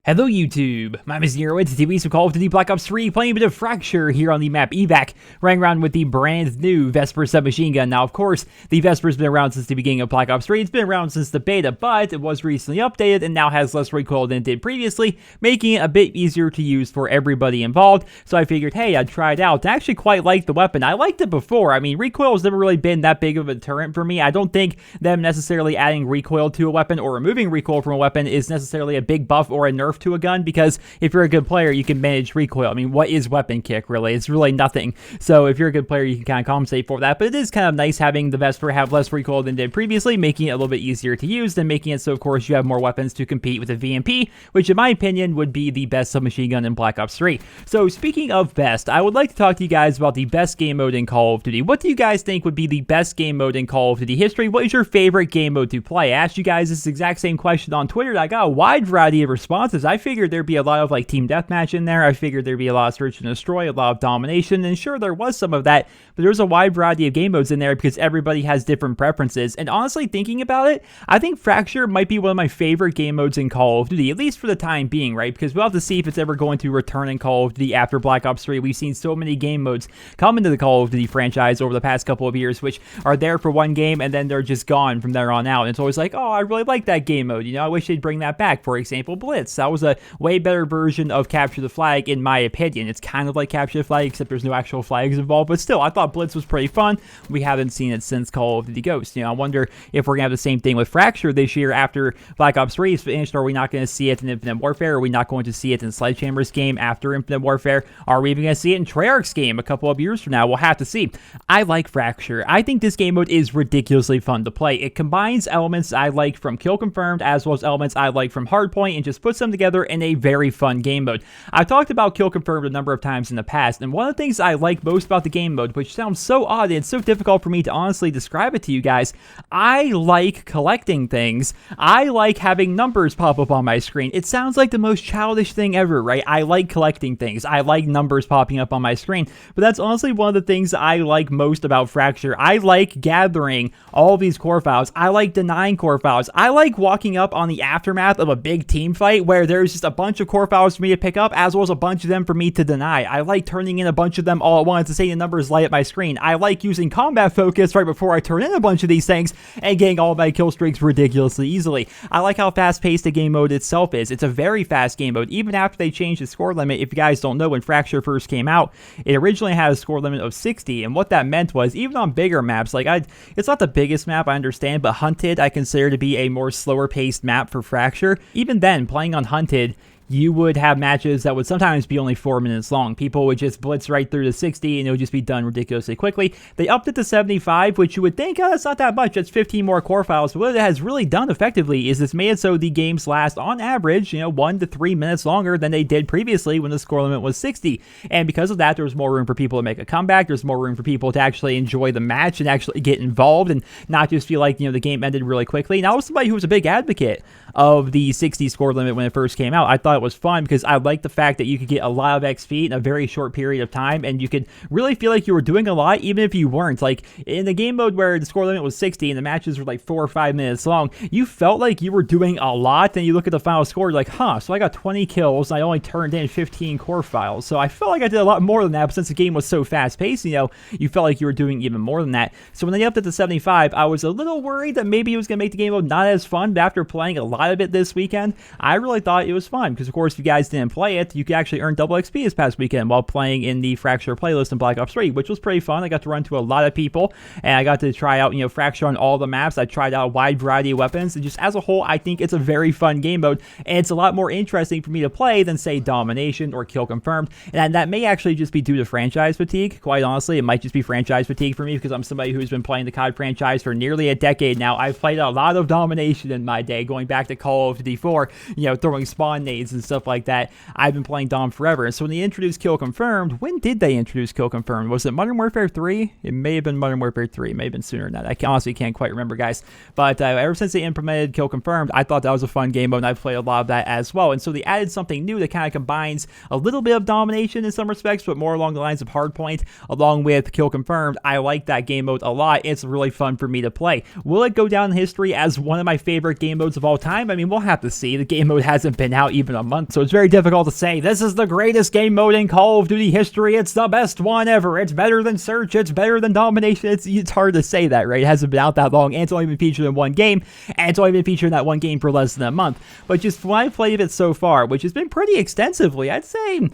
Hello YouTube, my name is Nero, today we some Call of Duty Black Ops 3, playing a bit of Fracture here on the map Evac, running around with the brand new Vesper submachine gun. Now of course, the Vesper's been around since the beginning of Black Ops 3, it's been around since the beta, but it was recently updated and now has less recoil than it did previously, making it a bit easier to use for everybody involved. So I figured, hey, I'd try it out. I actually quite like the weapon. I liked it before. I mean, recoil has never really been that big of a deterrent for me. I don't think them necessarily adding recoil to a weapon or removing recoil from a weapon is necessarily a big buff or a nerf to a gun, because if you're a good player, you can manage recoil. I mean, what is weapon kick, really? It's really nothing. So if you're a good player, you can kind of compensate for that, but it is kind of nice having the Vesper have less recoil than it did previously, making it a little bit easier to use, and making it so, of course, you have more weapons to compete with the VMP, which in my opinion would be the best submachine gun in Black Ops 3. So speaking of best, I would like to talk to you guys about the best game mode in Call of Duty. What do you guys think would be the best game mode in Call of Duty history? What is your favorite game mode to play? I asked you guys this exact same question on Twitter, and I got a wide variety of responses. I figured there'd be a lot of like team deathmatch in there. I figured there'd be a lot of search and destroy, a lot of domination, and sure, there was some of that, but there's a wide variety of game modes in there because everybody has different preferences. And honestly, thinking about it, I think Fracture might be one of my favorite game modes in Call of Duty, at least for the time being, right? Because we'll have to see if it's ever going to return in Call of Duty after Black Ops 3. We've seen so many game modes come into the Call of Duty franchise over the past couple of years, which are there for one game and then they're just gone from there on out. And it's always like, oh, I really like that game mode. You know, I wish they'd bring that back. For example, Blitz. That was a way better version of Capture the Flag, in my opinion. It's kind of like Capture the Flag, except there's no actual flags involved, but still, I thought Blitz was pretty fun. We haven't seen it since Call of Duty Ghosts. You know, I wonder if we're gonna have the same thing with Fracture this year after Black Ops 3 is finished. Are we not going to see it in Infinite Warfare? Are we not going to see it in Sledgehammer's game after Infinite Warfare? Are we even going to see it in Treyarch's game a couple of years from now? We'll have to see. I like Fracture. I think this game mode is ridiculously fun to play. It combines elements I like from Kill Confirmed as well as elements I like from Hardpoint and just puts them together in a very fun game mode. I've talked about Kill Confirmed a number of times in the past, and one of the things I like most about the game mode, which sounds so odd and it's so difficult for me to honestly describe it to you guys, I like collecting things. I like having numbers pop up on my screen. It sounds like the most childish thing ever, right? I like collecting things. I like numbers popping up on my screen, but that's honestly one of the things I like most about Fracture. I like gathering all these core files. I like denying core files. I like walking up on the aftermath of a big team fight where there's just a bunch of core files for me to pick up as well as a bunch of them for me to deny. I like turning in a bunch of them all at once to see the numbers light up my screen. I like using combat focus right before I turn in a bunch of these things and getting all my kill streaks ridiculously easily. I like how fast-paced the game mode itself is. It's a very fast game mode, even after they changed the score limit. If you guys don't know, when Fracture first came out, it originally had a score limit of 60, and what that meant was, even on bigger maps, like it's not the biggest map, I understand, but Hunted I consider to be a more slower-paced map for Fracture. Even then, playing on Hunted, you would have matches that would sometimes be only 4 minutes long. People would just blitz right through to 60 and it would just be done ridiculously quickly. They upped it to 75, which you would think, oh, that's not that much. That's 15 more core files. But what it has really done effectively is it's made it so the games last, on average, 1 to 3 minutes longer than they did previously when the score limit was 60. And because of that, there's more room for people to make a comeback. There's more room for people to actually enjoy the match and actually get involved and not just feel like, the game ended really quickly. Now, I was somebody who was a big advocate of the 60 score limit when it first came out. I thought it was fun because I liked the fact that you could get a lot of XP in a very short period of time, and you could really feel like you were doing a lot even if you weren't. Like in the game mode where the score limit was 60 and the matches were like 4 or 5 minutes long, you felt like you were doing a lot. Then you look at the final score, you're like, huh, so I got 20 kills and I only turned in 15 core files. So I felt like I did a lot more than that, but since the game was so fast paced, you felt like you were doing even more than that. So when they upped it to 75, I was a little worried that maybe it was going to make the game mode not as fun, but after playing a lot of it this weekend, I really thought it was fun because, of course, if you guys didn't play it, you could actually earn double XP this past weekend while playing in the Fracture playlist in Black Ops 3, which was pretty fun. I got to run to a lot of people, and I got to try out, Fracture on all the maps. I tried out a wide variety of weapons, and just as a whole, I think it's a very fun game mode, and it's a lot more interesting for me to play than, say, Domination or Kill Confirmed, and that may actually just be due to franchise fatigue. Quite honestly, it might just be franchise fatigue for me because I'm somebody who's been playing the COD franchise for nearly a decade now. I've played a lot of Domination in my day, going back to Call of Duty 4, throwing spawn nades modes and stuff like that. I've been playing Dom forever. And so when they introduced Kill Confirmed, when did they introduce Kill Confirmed? Was it Modern Warfare 3? It may have been Modern Warfare 3. It may have been sooner than that. I honestly can't quite remember, guys. But ever since they implemented Kill Confirmed, I thought that was a fun game mode, and I've played a lot of that as well. And so they added something new that kind of combines a little bit of domination in some respects, but more along the lines of Hardpoint, along with Kill Confirmed. I like that game mode a lot. It's really fun for me to play. Will it go down in history as one of my favorite game modes of all time? I mean, we'll have to see. The game mode hasn't been out even a month, so it's very difficult to say, this is the greatest game mode in Call of Duty history. It's the best one ever. It's better than Search. It's better than Domination. It's hard to say that, right? It hasn't been out that long, and it's only been featured in one game, and it's only been featured in that one game for less than a month. But just when I've played it so far, which has been pretty extensively, I'd say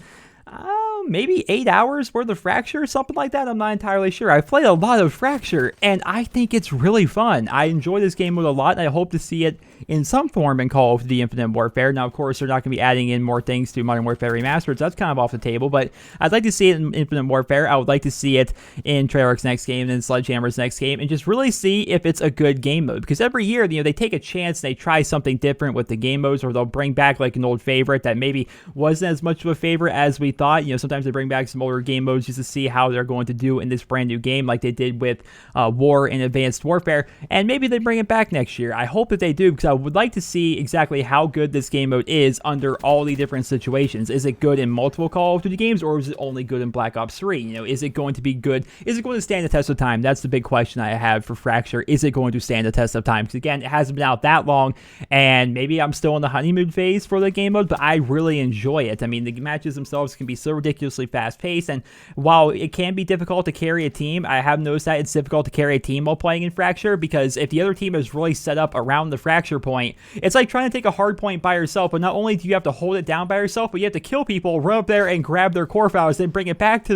maybe 8 hours worth of Fracture or something like that. I'm not entirely sure. I've played a lot of Fracture, and I think it's really fun. I enjoy this game mode a lot, and I hope to see it in some form in Call of Duty Infinite Warfare. Now, of course, they're not going to be adding in more things to Modern Warfare Remastered, so that's kind of off the table, but I'd like to see it in Infinite Warfare. I would like to see it in Treyarch's next game and Sledgehammer's next game, and just really see if it's a good game mode. Because every year, they take a chance, they try something different with the game modes, or they'll bring back like an old favorite that maybe wasn't as much of a favorite as we thought. Sometimes they bring back some older game modes just to see how they're going to do in this brand new game, like they did with War and Advanced Warfare, and maybe they bring it back next year. I hope that they do, because I would like to see exactly how good this game mode is under all the different situations. Is it good in multiple Call of Duty games, or is it only good in Black Ops 3? Is it going to be good? Is it going to stand the test of time? That's the big question I have for Fracture. Is it going to stand the test of time? Because again, it hasn't been out that long, and maybe I'm still in the honeymoon phase for the game mode, but I really enjoy it. I mean, the matches themselves can be so ridiculously fast-paced, and while it can be difficult to carry a team, I have noticed that it's difficult to carry a team while playing in Fracture, because if the other team is really set up around the Fracture point, it's like trying to take a hard point by yourself, but not only do you have to hold it down by yourself, but you have to kill people, run up there and grab their core files, then bring it back to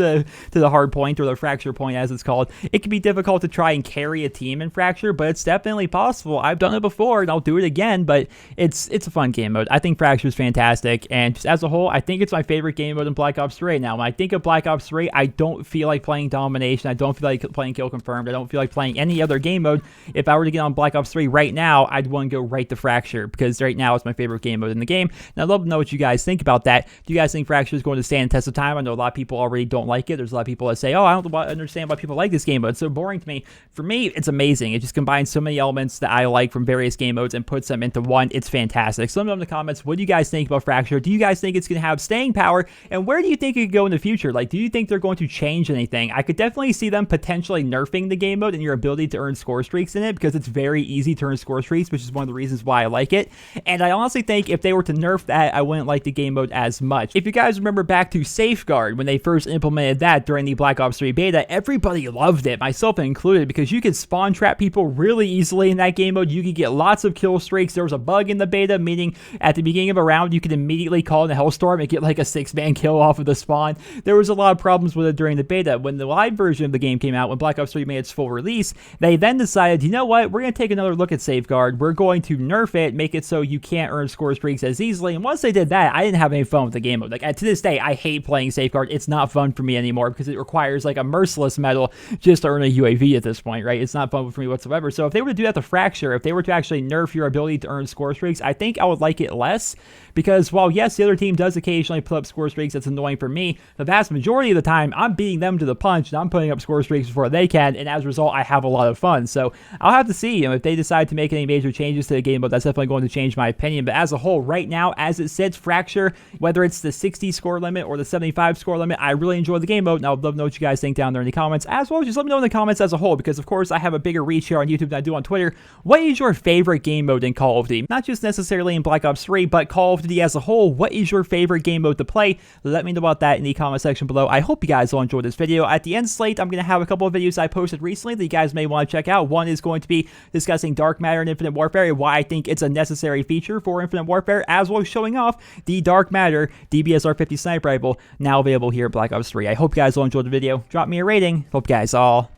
the hard point, or the Fracture point as it's called. It can be difficult to try and carry a team in Fracture, but it's definitely possible. I've done it before, and I'll do it again, but it's a fun game mode. I think Fracture is fantastic, and just as a whole, I think it's my favorite game mode in Black Ops 3 now. When I think of Black Ops 3, I don't feel like playing Domination. I don't feel like playing Kill Confirmed. I don't feel like playing any other game mode. If I were to get on Black Ops 3 right now, I'd want to go right to Fracture, because right now it's my favorite game mode in the game. And I'd love to know what you guys think about that. Do you guys think Fracture is going to stand the test of time? I know a lot of people already don't like it. There's a lot of people that say, oh, I don't understand why people like this game mode. It's so boring to me. For me, it's amazing. It just combines so many elements that I like from various game modes and puts them into one. It's fantastic. So let me know in the comments, what do you guys think about Fracture? Do you guys think it's going to have staying power? And where do you think it could go in the future? Like, do you think they're going to change anything? I could definitely see them potentially nerfing the game mode and your ability to earn score streaks in it, because it's very easy to earn score streaks, which is one of the reasons why I like it. And I honestly think if they were to nerf that, I wouldn't like the game mode as much. If you guys remember back to Safeguard, when they first implemented that during the Black Ops 3 beta, everybody loved it, myself included, because you could spawn trap people really easily in that game mode. You could get lots of kill streaks. There was a bug in the beta, meaning at the beginning of a round, you could immediately call in a Hellstorm and get like a 6-man kill off of the spawn. There was a lot of problems with it during the beta. When the live version of the game came out, when Black Ops 3 made its full release, they then decided, you know what, we're going to take another look at Safeguard. We're going to nerf it, make it so you can't earn score streaks as easily. And once they did that, I didn't have any fun with the game mode. Like, to this day, I hate playing Safeguard. It's not fun for me anymore, because it requires like a merciless medal just to earn a UAV at this point, right? It's not fun for me whatsoever. So if they were to do that to Fracture, if they were to actually nerf your ability to earn score streaks, I think I would like it less, because while yes, the other team does occasionally put up score streaks, that's annoying for me, the vast majority of the time, I'm beating them to the punch, and I'm putting up score streaks before they can, and as a result, I have a lot of fun. So I'll have to see, if they decide to make any major changes to the game, but that's definitely going to change my opinion. But as a whole, right now, as it sits, Fracture, whether it's the 60 score limit or the 75 score limit, I really enjoy the game mode, and I would love to know what you guys think down there in the comments, as well as just let me know in the comments as a whole, because of course, I have a bigger reach here on YouTube than I do on Twitter. What is your favorite game mode in Call of Duty? Not just necessarily in Black Ops 3, but Call of Duty as a whole. What is your favorite game mode to play? Let me know about that in the comment section below. I hope you guys all enjoyed this video. At the end slate, I'm going to have a couple of videos I posted recently that you guys may want to check out. One is going to be discussing Dark Matter in Infinite Warfare, and why I think it's a necessary feature for Infinite Warfare, as well as showing off the Dark Matter DBSR-50 sniper rifle, now available here in Black Ops 3. I hope you guys all enjoyed the video. Drop me a rating. Hope you guys all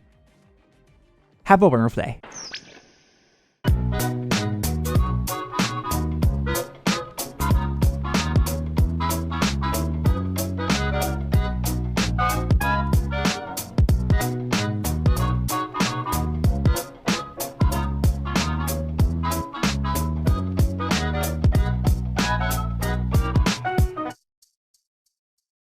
have a wonderful day.